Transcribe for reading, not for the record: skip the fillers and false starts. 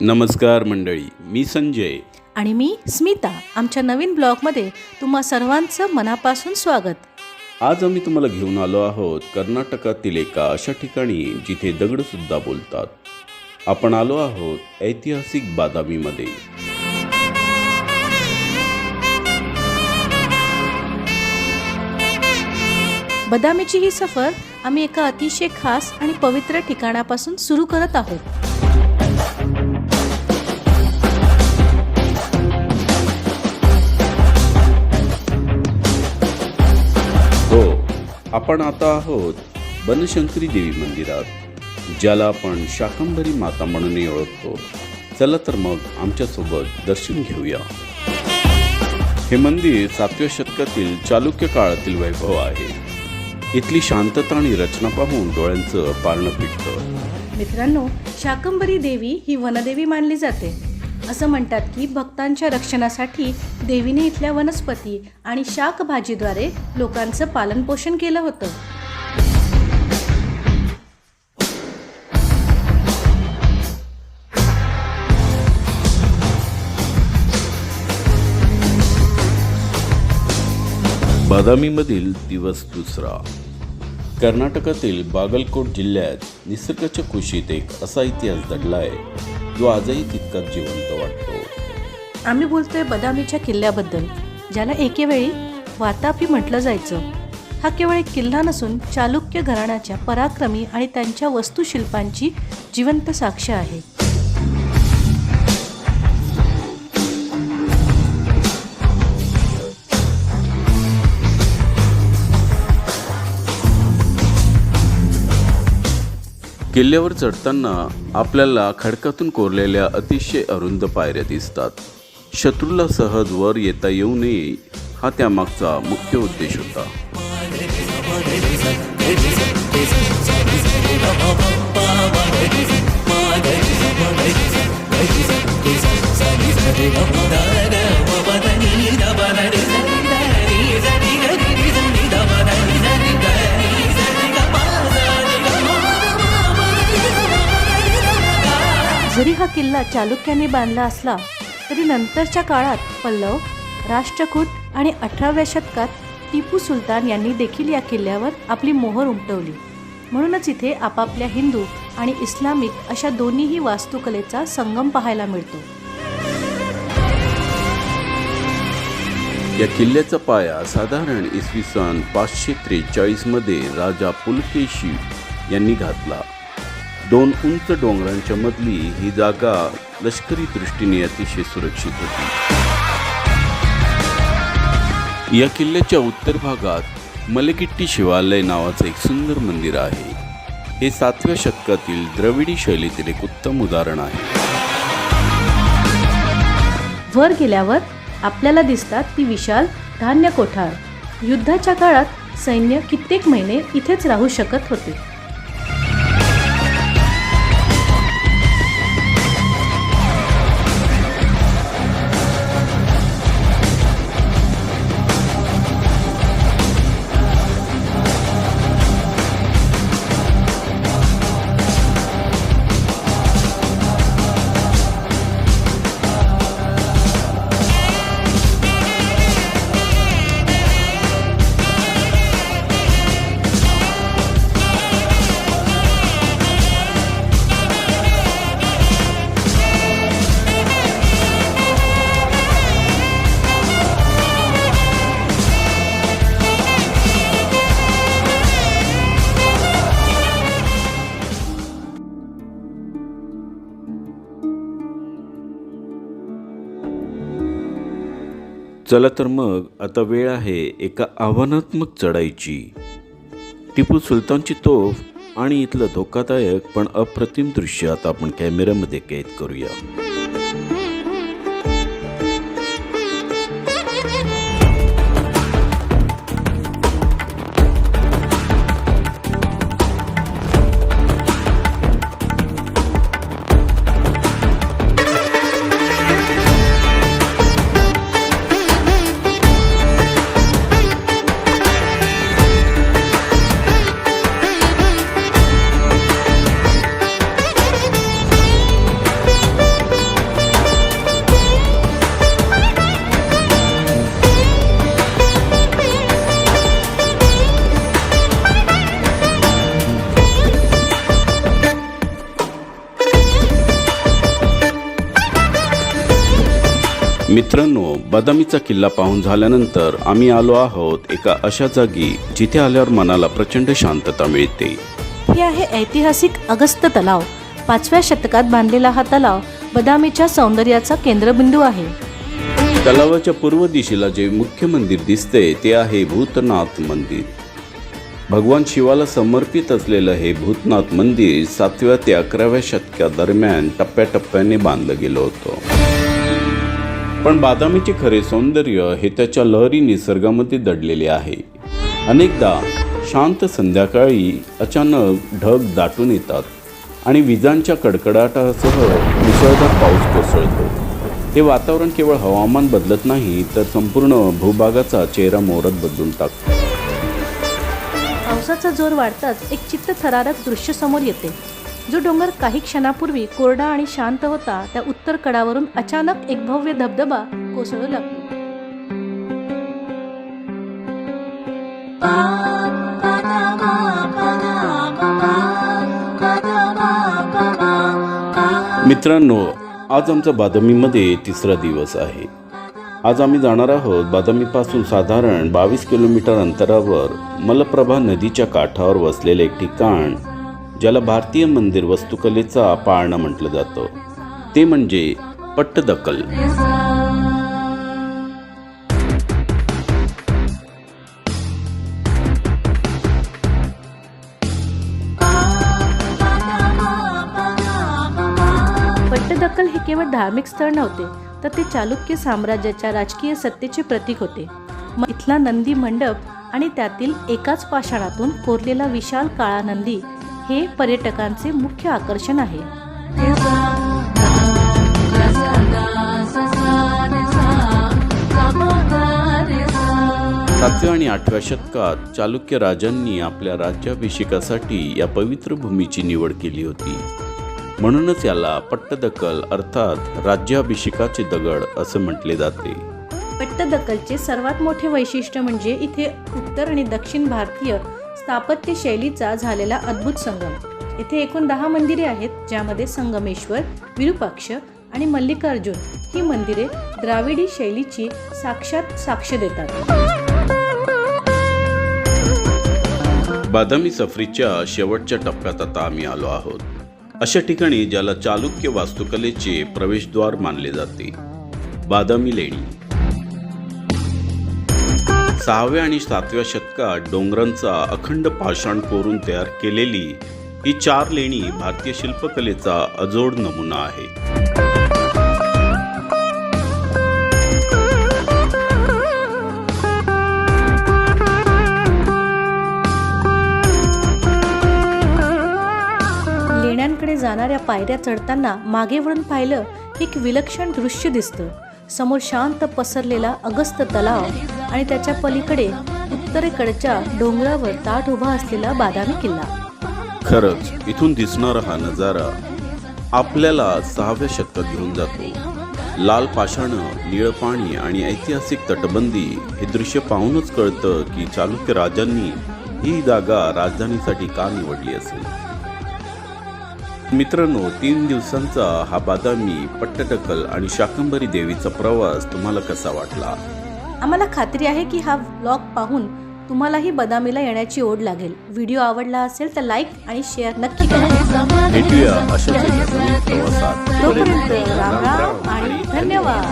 नमस्कार मंडळी, मी संजय आणि मी स्मिता. आमच्या नवीन ब्लॉगमध्ये तुम्हा सर्वांचं मनापासून स्वागत. आज आम्ही तुम्हाला घेऊन आलो आहोत कर्नाटकातील एका अशा ठिकाणी जिथे दगडसुद्धा बोलतात. आपण आलो आहोत ऐतिहासिक बादामीमध्ये. बदामीची ही सफर आम्ही एका अतिशय खास आणि पवित्र ठिकाणापासून सुरू करत आहोत. हो, आपण आता आहोत बनशंकरी देवी मंदिरात, ज्याला आपण शाकंभरी माता म्हणूनही ओळखतो. चला तर मग आमच्यासोबत दर्शन घेऊया. हे मंदिर 7व्या शतकातील चालुक्य काळातील वैभव आहे. इथली शांतता आणि रचना पाहून डोळ्यांचं पारणं फिटतं. मित्रांनो, शाकंभरी देवी ही वनदेवी मानली जाते. असं म्हणतात की भक्तांच्या रक्षणासाठी देवीने इथल्या वनस्पती आणि शाकभाजीद्वारे लोकांचं पालनपोषण केलं होतं. बादामीमधील दिवस दुसरा. कर्नाटकातील बागलकोट जिल्ह्यात निसर्गाच्या कुशीत एक असा इतिहास दडला आहे जो आजही तितकाच जिवंत वाटतो. आम्ही बोलतोय बदामीच्या किल्ल्याबद्दल, ज्याला एकेवेळी वातापी म्हटलं जायचं. हा केवळ एक किल्ला नसून चालुक्य घराण्याच्या पराक्रमी आणि त्यांच्या वास्तुशिल्पांची जिवंत साक्ष आहे. किल्ल्यावर चढताना आपल्याला खडकातून कोरलेल्या अतिशय अरुंद पायऱ्या दिसतात. शत्रूला सहज वर येता येऊ नये हा त्यामागचा मुख्य उद्देश होता. जरी हा किल्ला चालुक्यांनी बांधला असला तरी नंतरच्या काळात पल्लव, राष्ट्रकूट आणि 18व्या शतकात टिपू सुलतान यांनी देखील या किल्ल्यावर आपली मोहर उमटवली. म्हणूनच इथे आपापल्या हिंदू आणि इस्लामिक अशा दोन्हीही वास्तुकलेचा संगम पाहायला मिळतो. या किल्ल्याचा पाया साधारण इसवी सन 543 मध्ये राजा पुलकेशी यांनी घातला. 2 उंच डोंगरांच्या मधली ही जागा लष्करी दृष्टीने अतिशय सुरक्षित होती. या किल्ल्याच्या उत्तर भागात मलेकिट्टी शिवालय नावाचं एक सुंदर मंदिर आहे. हे 7व्या शतकातील द्रविडी शैलीतील एक उत्तम उदाहरण आहे. वर गेल्यावर आपल्याला दिसतात ती विशाल धान्य कोठार. युद्धाच्या काळात सैन्य कित्येक महिने इथेच राहू शकत होते. चला तर मग आता वेळ आहे एका आव्हानात्मक चढाईची. टिपू सुलतानची तोफ आणि इथलं धोकादायक पण अप्रतिम दृश्य आता आपण कॅमेऱ्यामध्ये कैद करूया. मित्रांनो, बदामीचा किल्ला पाहून झाल्यानंतर आम्ही आलो आहोत एका अशा जागी जिथे आल्यावर मनाला प्रचंड शांतता मिळते. हे आहे ऐतिहासिक अगस्त तलाव. 5व्या शतकात बांधलेला हा तलाव बदामीच्या सौंदर्याचा केंद्रबिंदू आहे. तलावाच्या पूर्व दिशेला जे मुख्य मंदिर दिसते ते आहे भूतनाथ मंदिर. भगवान शिवाला समर्पित असलेलं हे भूतनाथ मंदिर 7व्या ते 11व्या शतकादरम्यान टप्प्याटप्प्याने बांधलं गेलं होतं. पण बदामीचे खरे सौंदर्य हे त्याच्या लहरी निसर्गामध्ये दडलेले आहे. अनेकदा शांत संध्याकाळी अचानक ढग दाटून येतात आणि विजांच्या कडकडाटासह मुसळधार पाऊस कोसळतो. हे वातावरण केवळ हवामान बदलत नाही तर संपूर्ण भूभागाचा चेहरा मोहरत बदलून टाकतो. पावसाचा जोर वाढताच एक चित्तथरारक दृश्य समोर येते. जो डोंगर काही क्षणापूर्वी कोरडा आणि शांत होता त्या उत्तर कडावरून अचानक एक भव्य धबधबा कोसळू लागतो. मित्रांनो, आज आमचा बादामीमध्ये तिसरा दिवस आहे. आज आम्ही जाणार आहोत बादामीपासून साधारण 22 किलोमीटर अंतरावर मलप्रभा नदीच्या काठावर वसलेले एक ठिकाण ज्याला भारतीय मंदिर वास्तुकलेचा पाळणा म्हटलं जातं, ते म्हणजे पट्टदकल. पट्टदकल हे केवळ धार्मिक स्थळ नव्हते तर ते चालुक्य साम्राज्याच्या राजकीय सत्तेचे प्रतीक होते. इथला नंदी मंडप आणि त्यातील एकाच पाषाणातून कोरलेला विशाल काळा नंदी हे पर्यटकांचे मुख्य आकर्षण आहे. सातव्या आणि 8व्या शतकात चालुक्य राजांनी आपल्या राज्याभिषेकासाठी या पवित्र भूमीची निवड केली होती. म्हणूनच याला पट्टदकल अर्थात राज्याभिषेकाचे दगड असं म्हटले जाते. पट्टदकलचे सर्वात मोठे वैशिष्ट्य म्हणजे इथे उत्तर आणि दक्षिण भारतीय स्थापत्य शैलीचा झालेला अद्भुत संगम. येथे एकूण 10 मंदिरे आहेत, ज्यामध्ये संगमेश्वर, विरूपाक्ष आणि मल्लिकार्जुन ही मंदिरे द्राविडी शैलीची साक्षात साक्ष देतात. बादामी सफरीच्या शेवटच्या टप्प्यात आता आम्ही आलो आहोत. अशा ठिकाणी ज्याला चालुक्य वास्तुकलेचे प्रवेशद्वार मानले जाते, बादामी लेणी. 6व्या आणि 7व्या शतकात डोंगरांचा अखंड पाषाण कोरून तयार केलेली ही 4 लेणी भारतीय शिल्पकलेचा अजोड नमुना आहे. लेण्यांकडे जाणाऱ्या पायऱ्या चढताना मागे वळून पाहिलं की एक विलक्षण दृश्य दिसतं. समोर शांत पसरलेला अगस्त तलाव आणि त्याच्या पलीकडे उत्तरेकडच्या डोंगरावर ताठ उभा असलेला बादामी किल्ला. खरंच इथून दिसणारा हा नजारा आपल्याला 6व्या शतकात घेऊन जातो. लाल पाषाणं, निळं पाणी आणि ऐतिहासिक तटबंदी हे दृश्य पाहूनच कळतं की चालुक्य राजांनी ही जागा राजधानीसाठी का निवडली असेल. मित्रांनो, 3 दिवसांचा हा बादामी, पट्टदकल आणि शाकंभरी देवीचा प्रवास तुम्हाला कसा वाटला? आम्हाला खात्री आहे की हा व्लॉग पाहून तुम्हालाही बदामीला येण्याची ओढ लागेल. व्हिडिओ आवडला असेल तर लाईक आणि शेअर नक्की करा. भेटूया अशाच एका नवीन प्रवासात. तोपर्यंत राम राम आणि धन्यवाद.